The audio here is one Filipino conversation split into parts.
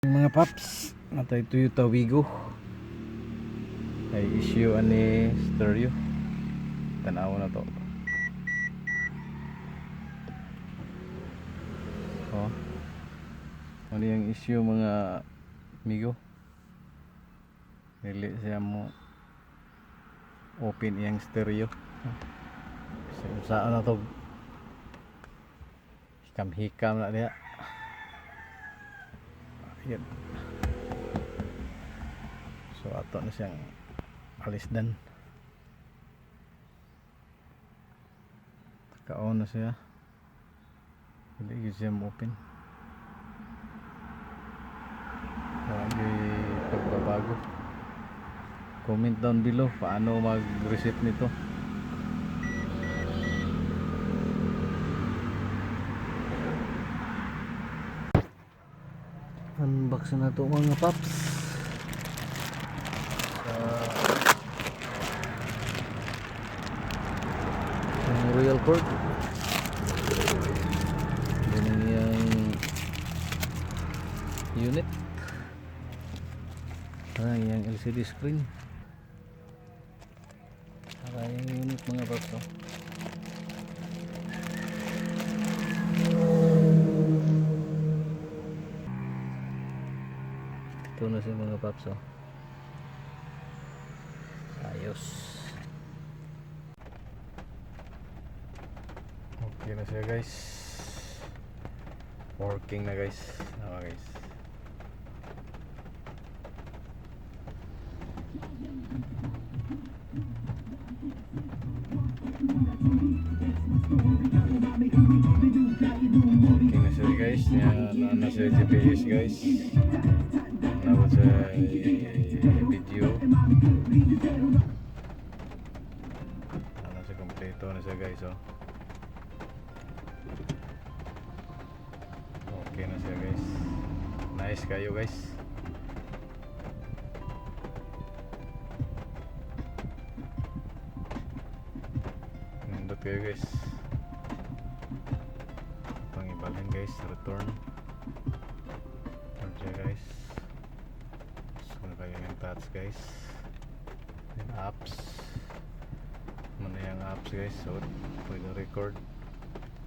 Mga paps, natay Toyota Wigo ay issue ani stereo. Tanaw na to. Oh. Ano yung issue mga amigo? Dili siya mo open yung stereo. Saan na to? Hikam-hikam na dia. Ayan. So ato na siyang alisdan. Ka-on na siya. Hindi siya open. Lagi pagbabago. Comment down below paano mag-reset nito. Unbox na to mga paps. Yung royal cord. Yan yung unit. Yung LCD screen. Yung unit mga paps. Ito na siya mga paps. Ayos. Okay na siya guys. Working na guys. Guys. Okay na siya guys. Na siya GPS guys. Now sa video. Ano siya kompleto na siya guys. Okay na siya guys. Nice kayo guys. Nindot kayo guys. Pangibalhin guys. Return siya guys. So kayo yung touch guys. And apps. Mana yung apps guys. So pwede record.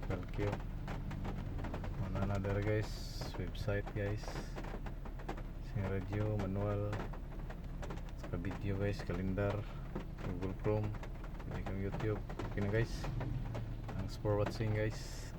Calcio. Another guys, website guys, sing radio, manual, saka video guys, kalendar, Google Chrome, YouTube. Okay na guys. Thanks for watching guys.